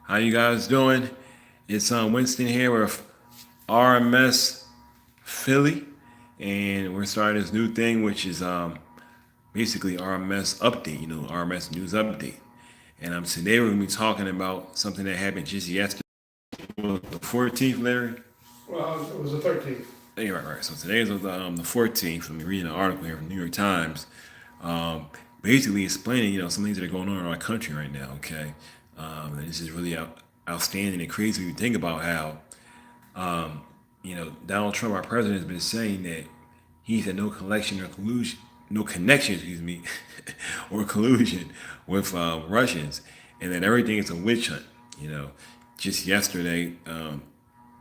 How you guys doing? It's Winston here with RMS Philly, and we're starting this new thing, which is basically RMS update. RMS news update. And today we're gonna be talking about something that happened just yesterday, the 14th, Larry. Well, it was the 13th. Yeah, right. So today is the 14th. I'm reading an article here from the New York Times, um, basically explaining some things that are going on in our country right now. Okay, and this is really outstanding and crazy when you think about how Donald Trump, our president, has been saying that he's had no collection or collusion, no connection, excuse me, or collusion with Russians, and that everything is a witch hunt. You know, just yesterday,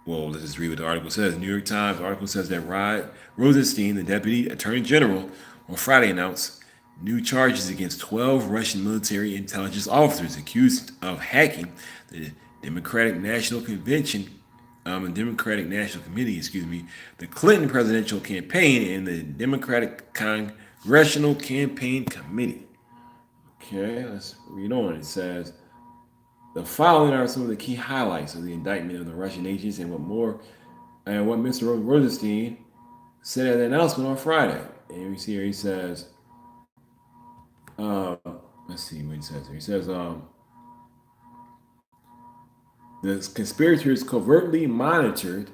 well, let's just read what the article says. New York Times article says that Rod Rosenstein, the deputy attorney general, on Friday announced new charges against 12 Russian military intelligence officers accused of hacking the Democratic National Convention, Democratic National Committee, excuse me, the Clinton presidential campaign, and the Democratic Congressional Campaign Committee. Okay, let's read on. It says the following are some of the key highlights of the indictment of the Russian agents and what Mr. Rosenstein said at the announcement on Friday. And we see here he says, uh, let's see what he says here. He says, the conspirators covertly monitored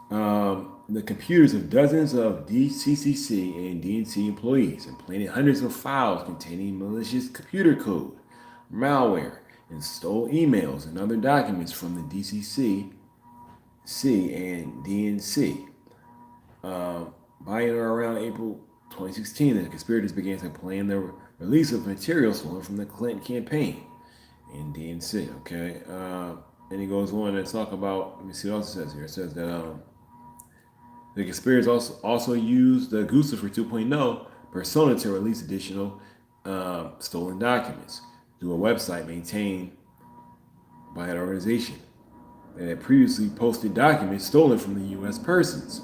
the computers of dozens of DCCC and DNC employees and planted hundreds of files containing malicious computer code, malware, and stole emails and other documents from the DCC, and DNC. By and around April 2016, the conspirators began to plan the release of material stolen from the Clinton campaign and DNC. Okay, and he goes on to talk about. Let me see what else it says here. It says that the conspirators also used the Guccifer 2.0 persona to release additional stolen documents through a website maintained by an organization that had previously posted documents stolen from the U.S. persons,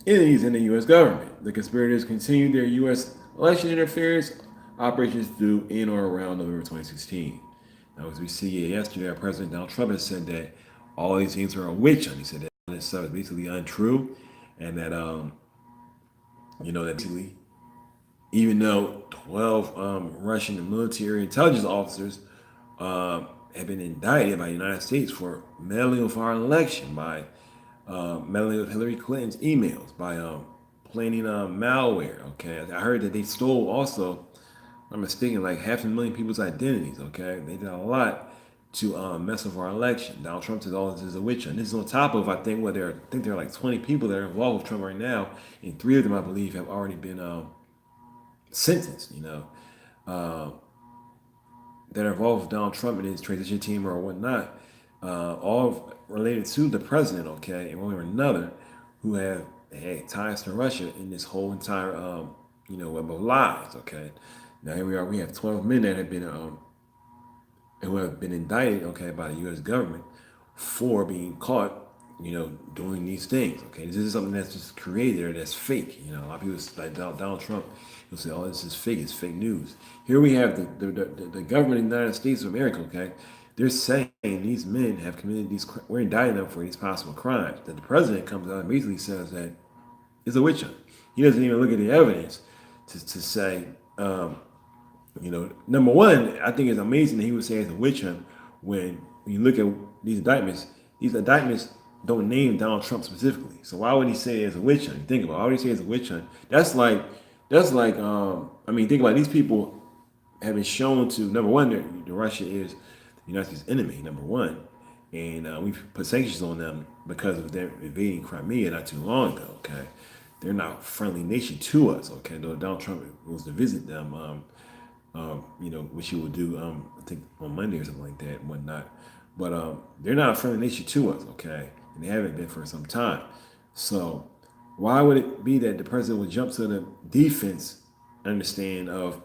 entities in the U.S. government. The conspirators continued their U.S. election interference operations through in or around November 2016. Now, as we see yesterday, our President Donald Trump has said that all these things are a witch hunt. He said that this stuff is basically untrue, and that that basically, even though 12 Russian military intelligence officers have been indicted by the United States for meddling with our election, by meddling with Hillary Clinton's emails, by planning malware. Okay, I heard that they stole also, if I'm mistaken, like 500,000 people's identities. Okay, they did a lot to mess with our election. Donald Trump says all this is a witch hunt. This is on top of I think there are like 20 people that are involved with Trump right now, and 3 of them I believe have already been sentenced. Uh, that are involved with Donald Trump and his transition team or whatnot, all related to the president, okay, and one way or another, who have had ties to Russia in this whole entire, web of lies, okay. Now here we are. We have 12 men that have been, who have been indicted, okay, by the U.S. government for being caught, doing these things. Okay, this is something that's just created or that's fake. A lot of people like Donald Trump. He'll say, "Oh, this is fake. It's fake news." Here we have the government of the United States of America. Okay, they're saying these men have committed these. We're indicting them for these possible crimes. That the president comes out and basically says that it's a witch hunt. He doesn't even look at the evidence to say. Number one, I think it's amazing that he would say it's a witch hunt when you look at these indictments don't name Donald Trump specifically. So why would he say it's a witch hunt? Think about it. Why would he say it's a witch hunt? That's like think about it. These people have been shown to, number one, that Russia is the United States enemy, number one. And we've put sanctions on them because of their invading Crimea not too long ago, okay? They're not a friendly nation to us, okay? Though Donald Trump was to visit them, which he will do, I think on Monday or something like that and whatnot. But they're not a friendly nation to us, okay? And they haven't been for some time. So why would it be that the president would jump to the defense, understand, of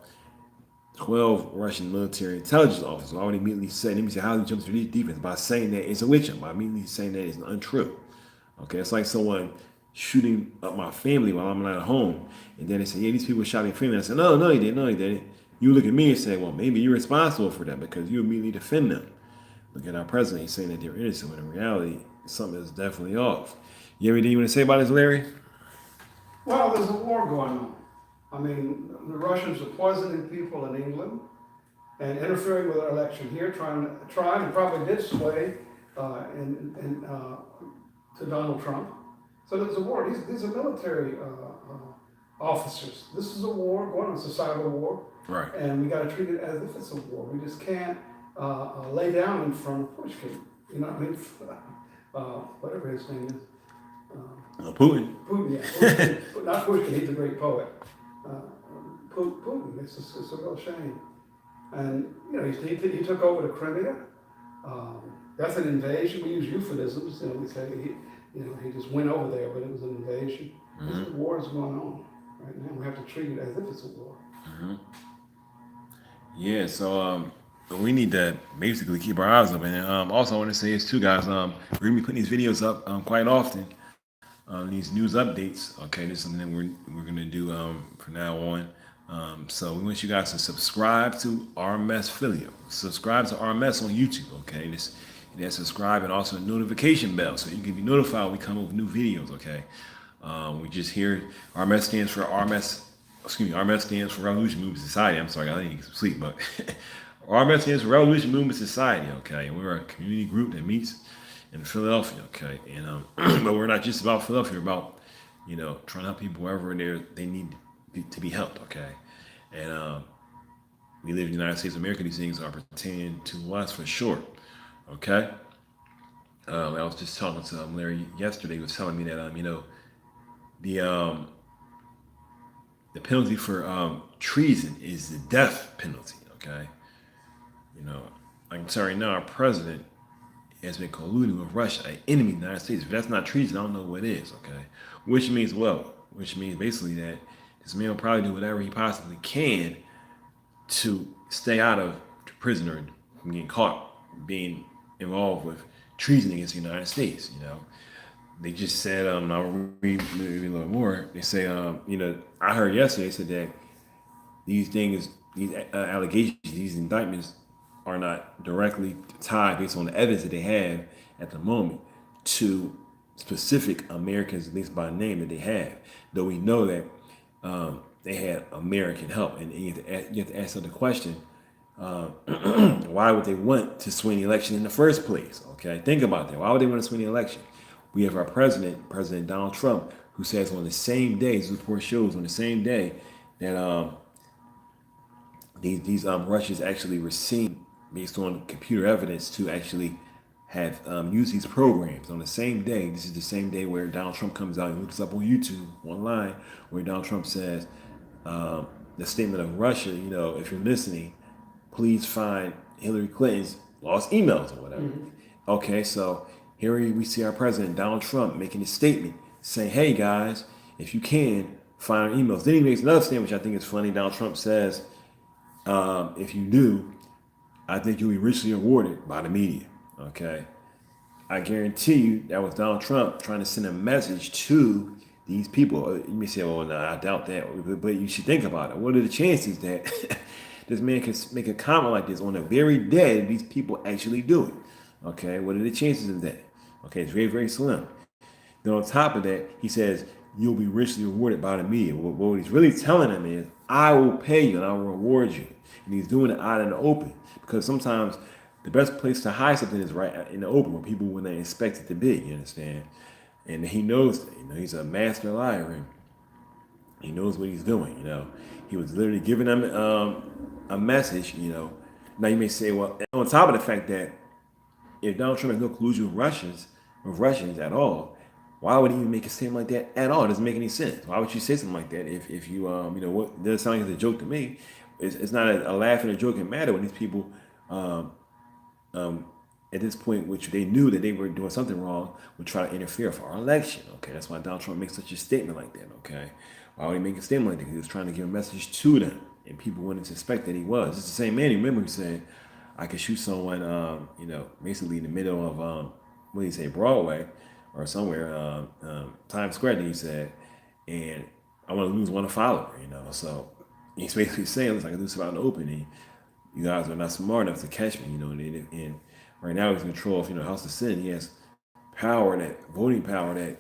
12 Russian military intelligence officers? Why would he immediately say, let me say, how he jumps to the defense? By saying that it's a witch hunt, by immediately saying that it's untrue. Okay, it's like someone shooting up my family while I'm not at home, and then they say, yeah, these people shot my family. I said, no, he didn't, you look at me and say, well, maybe you're responsible for that because you immediately defend them. Look at our president, he's saying that they're innocent, when in reality, something is definitely off. You have anything you want to say about this, Larry? Well, there's a war going on. I mean, the Russians are poisoning people in England and interfering with our election here, trying and probably did sway to Donald Trump. So there's a war. These are military officers. This is a war going on. It's a cyber war. Right. And we got to treat it as if it's a war. We just can't lay down in front of Pushkin. You know what I mean? Whatever his name is. Putin. Putin, yeah. Putin, not Pushkin, he's a great poet. Putin, it's a real shame. And, you know, he took over the Crimea. That's an invasion. We use euphemisms. You know, we say he just went over there, but it was an invasion. This war is going on right now. We have to treat it as if it's a war. Yeah, so we need to basically keep our eyes open. And also, I want to say this too, guys. We're gonna be putting these videos up quite often. These news updates. Okay, this is something that we're gonna do from now on. So we want you guys to subscribe to RMS Filio. Subscribe to RMS on YouTube. Okay, subscribe and also a notification bell so you can be notified when we come up with new videos. Okay, we just hear RMS stands for RMS. RMS stands for Revolution Movement Society. I'm sorry, I didn't get some sleep, but RMS stands for Revolution Movement Society. Okay, and we're a community group that meets in Philadelphia. Okay, and but we're not just about Philadelphia. We're about trying to help people wherever they need to be helped. Okay, and we live in the United States of America. These things are pertaining to us for sure. Okay. I was just talking to Larry yesterday. He was telling me that the penalty for treason is the death penalty. Okay. I'm sorry. Now our president has been colluding with Russia, an enemy of the United States. If that's not treason, I don't know what is. Okay. Which means basically that this man will probably do whatever he possibly can to stay out of prison or from getting caught being involved with treason against the United States. They just said, I'll read maybe a little more. They say, I heard yesterday said that these allegations, these indictments are not directly tied based on the evidence that they have at the moment to specific Americans, at least by name, that they have. Though we know that they had American help, and you have to ask the question: why would they want to swing the election in the first place? Okay, think about that. Why would they want to swing the election? We have our President Donald Trump, who says on the same day, this report shows on the same day that these Russians actually were seen based on computer evidence to actually have used these programs on the same day. This is the same day where Donald Trump comes out and looks up on YouTube online, where Donald Trump says the statement of Russia. If you're listening, please find Hillary Clinton's lost emails or whatever. Okay, so here we see our president, Donald Trump, making a statement saying, hey guys, if you can, find our emails. Then he makes another statement, which I think is funny. Donald Trump says, if you do, I think you'll be richly rewarded by the media. Okay. I guarantee you that was Donald Trump trying to send a message to these people. You may say, well, no, I doubt that. But you should think about it. What are the chances that this man can make a comment like this on the very day these people actually do it? Okay. What are the chances of that? Okay. It's very, very slim. Then on top of that, he says, you'll be richly rewarded by the media. What he's really telling them is, I will pay you and I will reward you. And he's doing it out in the open. Because sometimes the best place to hide something is right in the open where people wouldn't expect it to be, you understand? And he knows that, he's a master liar and he knows what he's doing, He was literally giving them a message, Now you may say, well, on top of the fact that if Donald Trump has no collusion with Russians at all, why would he even make a statement like that at all? It doesn't make any sense. Why would you say something like that if you, what doesn't sound like it's a joke to me. It's not a laugh and a joking matter when these people, at this point, which they knew that they were doing something wrong, would try to interfere for our election. Okay, that's why Donald Trump makes such a statement like that. Okay, why would he make a statement like that? He was trying to give a message to them, and people wouldn't suspect that he was. It's the same man. Remember, he said, "I could shoot someone, basically in the middle of what did he say, Broadway or somewhere, Times Square." He said, and I want to lose one follower. So. he's basically saying, "Listen, I can do this out in the open, and you guys are not smart enough to catch me." And right now he's in control of House of Senate. He has power, that voting power that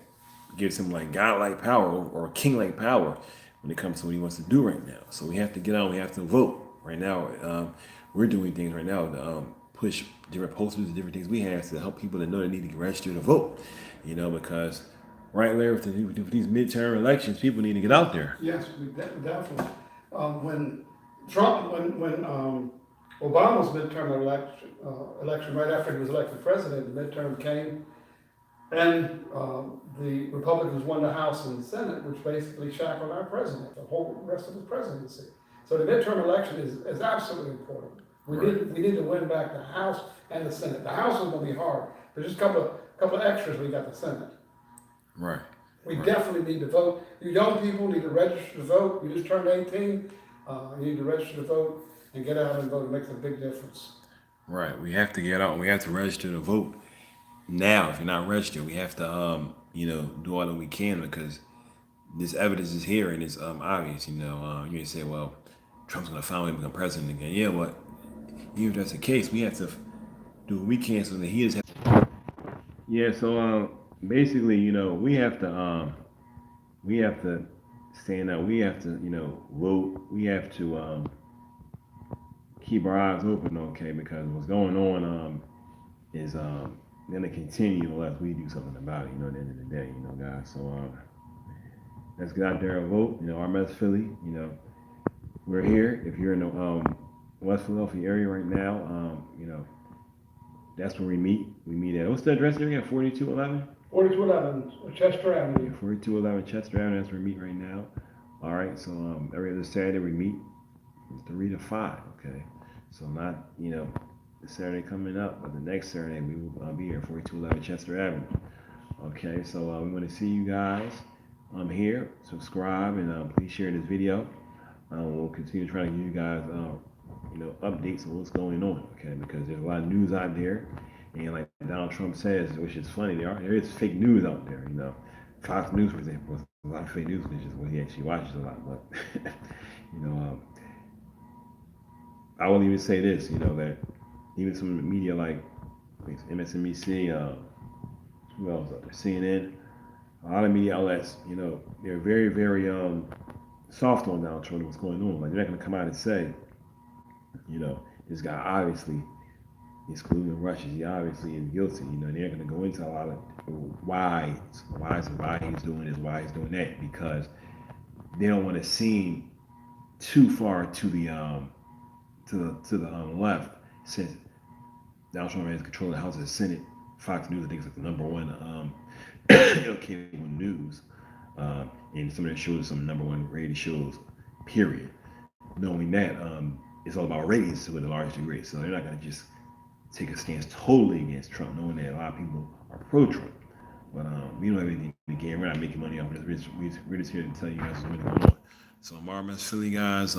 gives him like godlike power or king-like power when it comes to what he wants to do right now. So we have to get out. We have to vote right now. We're doing things right now to push different posters and different things we have to help people that know they need to register to vote. Because right there with these midterm elections, people need to get out there. Yes, definitely. When Trump, when Obama's midterm election, right after he was elected president, the midterm came, and the Republicans won the House and the Senate, which basically shackled our president, the whole rest of his presidency. So the midterm election is absolutely important. We need to win back the House and the Senate. The House is going to be hard. There's just a couple of extras. We got the Senate. Right. We definitely need to vote. You young people need to register to vote. You just turned 18. You need to register to vote and get out and vote. It makes a big difference. Right. We have to get out. We have to register to vote now. If you're not registered, we have to do all that we can, because this evidence is here and it's obvious. You may say, well, Trump's gonna finally become president again. Yeah, but even if that's the case, we have to do what we can so that he doesn't. Yeah. So basically, we have to stand up. We have to vote. We have to keep our eyes open, okay? Because what's going on is going to continue unless we do something about it. At the end of the day, guys. So let's get out there and vote. RMS Philly. We're here. If you're in the West Philadelphia area right now, that's where we meet. We meet at, what's the address there again? 4211. 4211 Chester Avenue. 4211 Chester Avenue. That's where we meet right now. All right. So every other Saturday we meet from 3 to 5. Okay. So not the Saturday coming up, but the next Saturday we will be here, 4211 Chester Avenue. Okay. So we want to see you guys here. Subscribe and please share this video. We'll continue to try to give you guys updates on what's going on. Okay. Because there's a lot of news out there. And like Donald Trump says, which is funny, there is fake news out there. Fox News, for example, a lot of fake news, which is what he actually watches a lot. But I will even say this, that even some of the media like MSNBC, who else out there, CNN, a lot of media outlets, they're very, very soft on Donald Trump and what's going on. Like they're not going to come out and say, this guy obviously is colluding with Russia. He obviously is guilty. They're going to go into a lot of why he's doing this, why he's doing that, because they don't want to seem too far to the left, since Donald Trump has control of the House and the Senate. Fox News, I think, is like the number one cable news, and some of their shows are some number one rated shows. Period. Knowing that it's all about ratings to a large degree, so they're not going to just take a stance totally against Trump, knowing that a lot of people are pro-Trump. But we don't have anything to gain. We're not making money off of this. We're just here to tell you guys what's going on. So, RMS Philly guys,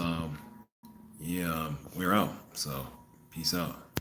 we're out. So, peace out.